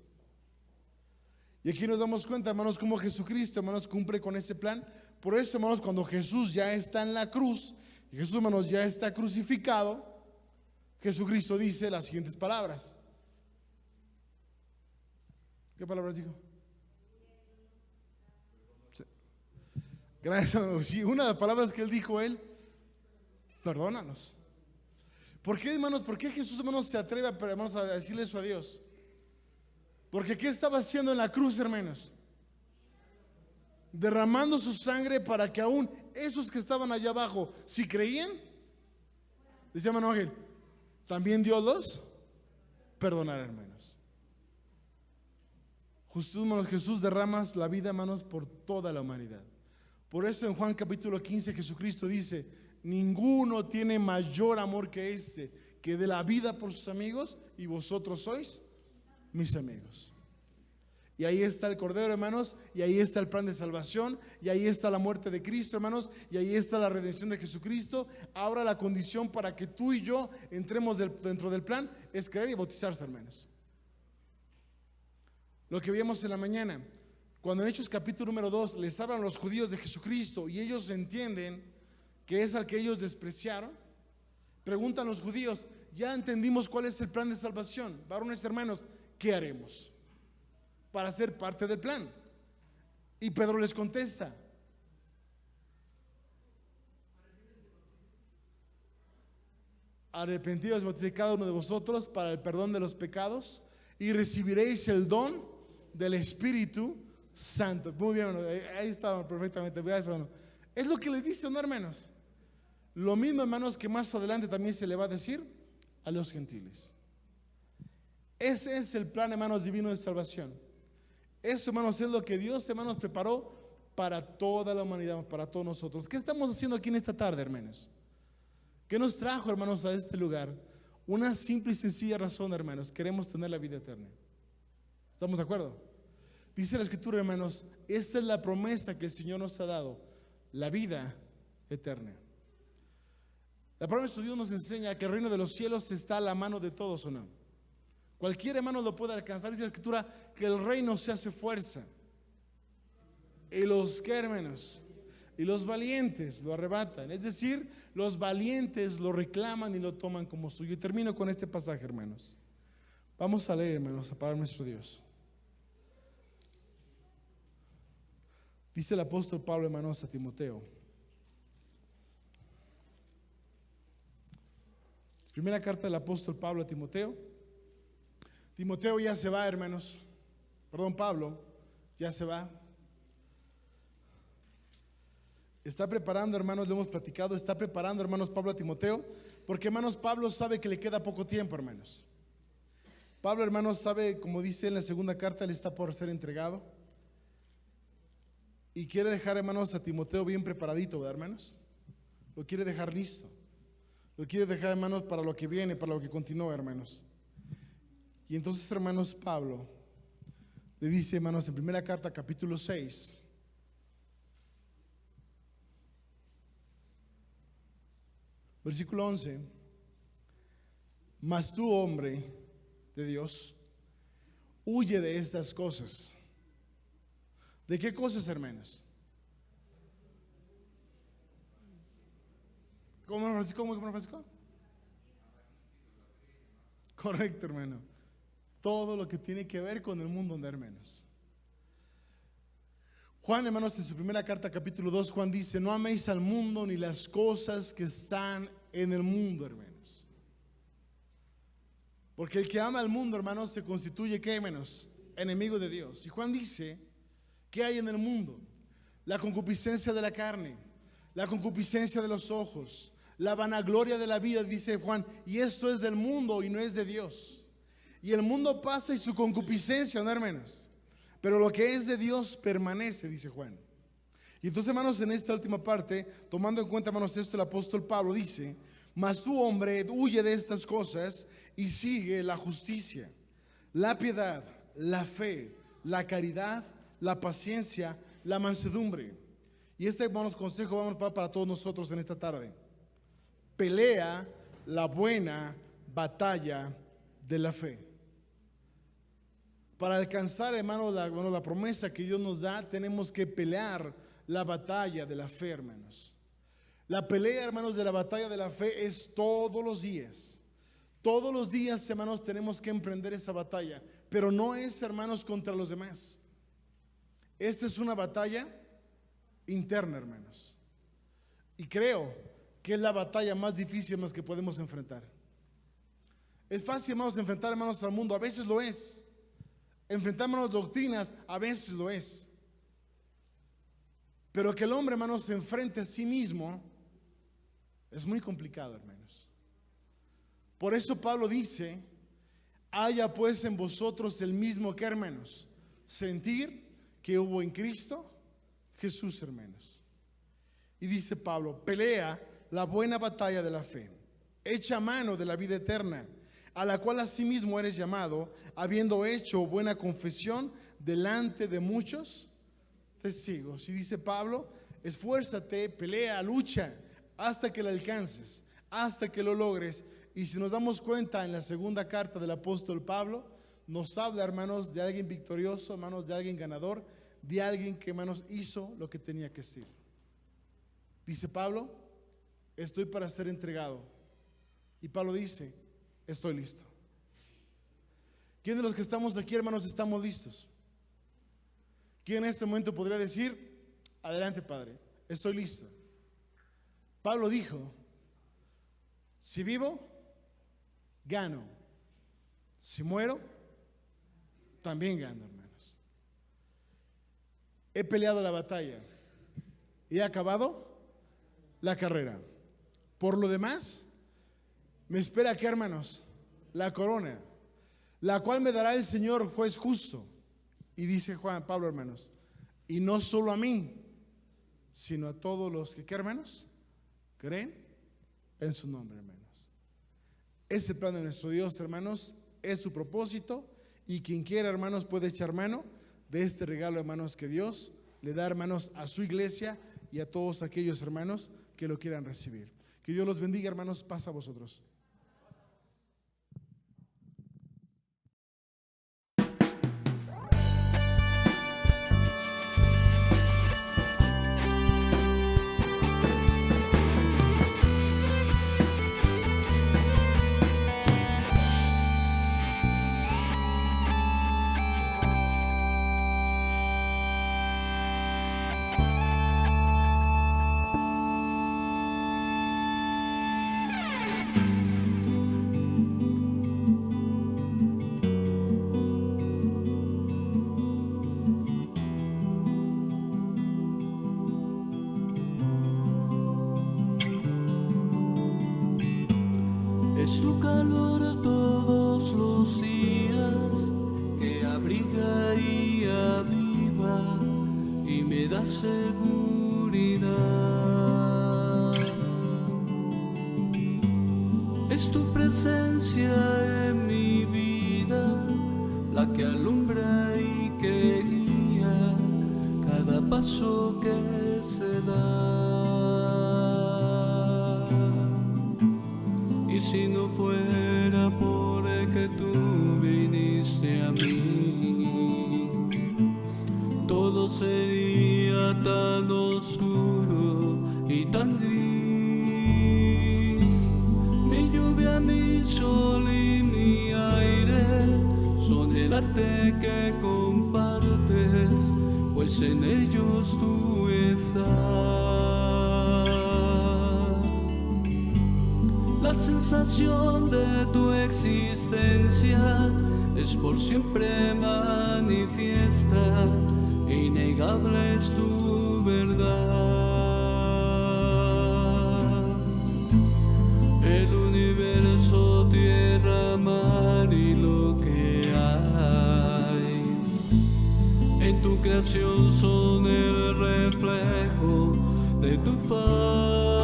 Y aquí nos damos cuenta, hermanos, cómo Jesucristo, hermanos, cumple con ese plan. Por eso, hermanos, cuando Jesús ya está en la cruz, y Jesús, hermanos, ya está crucificado, Jesucristo dice las siguientes palabras. ¿Qué palabras dijo? Sí. Gracias. Sí, una de las palabras que él dijo, perdónanos. ¿Por qué, hermanos? ¿Por qué Jesús, hermanos, se atreve, hermanos, a decirle eso a Dios? Porque ¿qué estaba haciendo en la cruz, hermanos? Derramando su sangre para que aún esos que estaban allá abajo, si creían, decía hermano Ángel, también Dios los perdonará, hermanos. Jesús derrama la vida, hermanos, por toda la humanidad. Por eso en Juan capítulo 15 Jesucristo dice, ninguno tiene mayor amor que este, que dé la vida por sus amigos, y vosotros sois mis amigos. Y ahí está el Cordero, hermanos, y ahí está el plan de salvación, y ahí está la muerte de Cristo, hermanos, y ahí está la redención de Jesucristo. Ahora la condición para que tú y yo entremos dentro del plan es creer y bautizarse, hermanos. Lo que vimos en la mañana, cuando en Hechos capítulo número 2 les hablan a los judíos de Jesucristo y ellos entienden que es al que ellos despreciaron, preguntan los judíos, ya entendimos cuál es el plan de salvación, varones hermanos, ¿qué haremos para ser parte del plan? Y Pedro les contesta, arrepentidos y bautizados cada uno de vosotros para el perdón de los pecados y recibiréis el don del Espíritu Santo. Muy bien, hermano, ahí está perfectamente. Es lo que les dice, ¿no, hermanos? Lo mismo, hermanos, que más adelante también se le va a decir a los gentiles. Ese es el plan, hermanos, divino de salvación. Eso, hermanos, es lo que Dios, hermanos, preparó para toda la humanidad, para todos nosotros. ¿Qué estamos haciendo aquí en esta tarde, hermanos? ¿Qué nos trajo, hermanos, a este lugar? Una simple y sencilla razón, hermanos: queremos tener la vida eterna. ¿Estamos de acuerdo? Dice la Escritura, hermanos, esta es la promesa que el Señor nos ha dado, la vida eterna. La promesa de Dios nos enseña que el reino de los cielos está a la mano de todos, ¿o no? Cualquier hermano lo puede alcanzar. Dice la Escritura que el reino se hace fuerza, y los que, hermanos, y los valientes lo arrebatan. Es decir, los valientes lo reclaman y lo toman como suyo. Y termino con este pasaje, hermanos. Vamos a leer, hermanos, para nuestro Dios. Dice el apóstol Pablo, hermanos, a Timoteo. Primera carta del apóstol Pablo a Timoteo. Timoteo ya se va, hermanos. Pablo ya se va. Está preparando, hermanos, lo hemos platicado, está preparando, hermanos, Pablo a Timoteo, porque, hermanos, Pablo sabe que le queda poco tiempo, hermanos. Pablo, hermanos, sabe, como dice en la segunda carta, él está por ser entregado. Y quiere dejar, hermanos, a Timoteo bien preparadito, ¿verdad, hermanos? Lo quiere dejar listo. Lo quiere dejar, hermanos, para lo que viene, para lo que continúa, hermanos. Y entonces, hermanos, Pablo le dice, hermanos, en primera carta, capítulo 6, versículo 11: mas tú, hombre de Dios, huye de estas cosas. ¿De qué cosas, hermanos? ¿Cómo, Francisco? Correcto, hermano. Todo lo que tiene que ver con el mundo, hermanos. Juan, hermanos, en su primera carta, capítulo 2, Juan dice: no améis al mundo ni las cosas que están en el mundo, hermanos. Porque el que ama al mundo, hermanos, se constituye, ¿qué, hermanos? Enemigo de Dios. Y Juan dice: ¿qué hay en el mundo? La concupiscencia de la carne, la concupiscencia de los ojos, la vanagloria de la vida, dice Juan, y esto es del mundo y no es de Dios. Y el mundo pasa y su concupiscencia, ¿no, hermanos? Pero lo que es de Dios permanece, dice Juan. Y entonces, hermanos, en esta última parte, tomando en cuenta, hermanos, esto, el apóstol Pablo dice: mas tú, hombre, huye de estas cosas y sigue la justicia, la piedad, la fe, la caridad, la paciencia, la mansedumbre. Y este, hermanos, consejo vamos para todos nosotros en esta tarde. Pelea la buena batalla de la fe. Para alcanzar, hermanos, la promesa que Dios nos da, tenemos que pelear la batalla de la fe, hermanos. La pelea, hermanos, de la batalla de la fe es todos los días. Todos los días, hermanos, tenemos que emprender esa batalla. Pero no es, hermanos, contra los demás. Esta es una batalla interna, hermanos. Y creo que es la batalla más difícil, hermanos, que podemos enfrentar. Es fácil, hermanos, enfrentar, hermanos, al mundo. A veces lo es. Enfrentar, hermanos, doctrinas, a veces lo es. Pero que el hombre, hermanos, se enfrente a sí mismo es muy complicado, hermanos. Por eso Pablo dice: haya pues en vosotros el mismo que, hermanos, sentir que hubo en Cristo Jesús, hermanos. Y dice Pablo: pelea la buena batalla de la fe, echa mano de la vida eterna, a la cual asimismo eres llamado, habiendo hecho buena confesión delante de muchos testigos. Y dice Pablo: esfuérzate, pelea, lucha hasta que lo alcances, hasta que lo logres. Y si nos damos cuenta, en la segunda carta del apóstol Pablo nos habla, hermanos, de alguien victorioso, hermanos, de alguien ganador, de alguien que, hermanos, hizo lo que tenía que hacer. Dice Pablo: estoy para ser entregado. Y Pablo dice: estoy listo. ¿Quién de los que estamos aquí, hermanos, estamos listos? ¿Quién en este momento podría decir: adelante, Padre, estoy listo? Pablo dijo: si vivo, gano. Si muero, también gano, hermanos. He peleado la batalla y he acabado la carrera. Por lo demás, me espera aquí, hermanos, la corona, la cual me dará el Señor juez justo. Y dice Pablo, hermanos, y no solo a mí, sino a todos los que, ¿qué, hermanos? Creen en su nombre, hermanos. Es el plan de nuestro Dios, hermanos, es su propósito, y quien quiera, hermanos, puede echar mano de este regalo, hermanos, que Dios le da, hermanos, a su iglesia y a todos aquellos, hermanos, que lo quieran recibir. Que Dios los bendiga, hermanos. Paz a vosotros. Es tu calor todos los días que abriga y aviva y me da seguridad. Es tu presencia en mi vida, la que alumbra y que guía cada paso que se da. Y si no fuera por que tú viniste a mí, todo sería tan oscuro y tan gris. Mi lluvia, mi sol y mi aire son el arte que compartes, pues en ellos tú estás. La sensación de tu existencia es por siempre manifiesta, innegable es tu verdad. El universo, tierra, mar y lo que hay en tu creación son el reflejo de tu faz.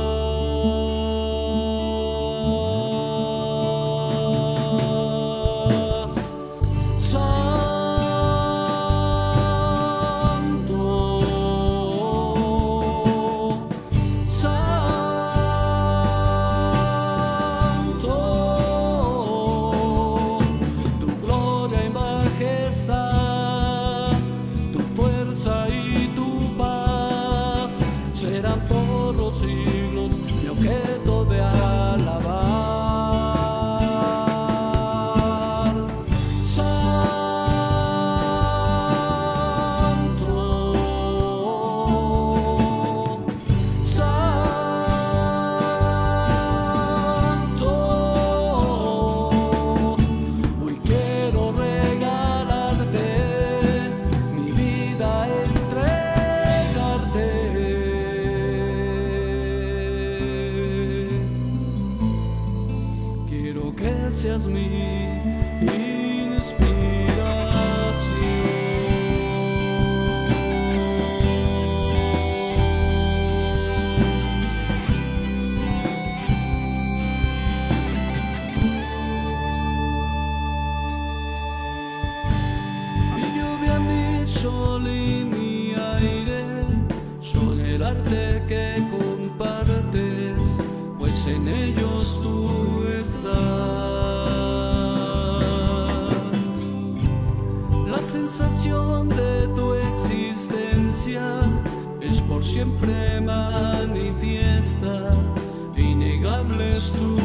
Y tu paz serán por los siglos mi objeto de alabar. Santo, santo, hoy quiero regalarte que seas mi inspiración. Mi lluvia, mi sol y mi aire son el arte que compartes, pues en ellos tú estás. La sensación de tu existencia es por siempre manifiesta, innegable es tu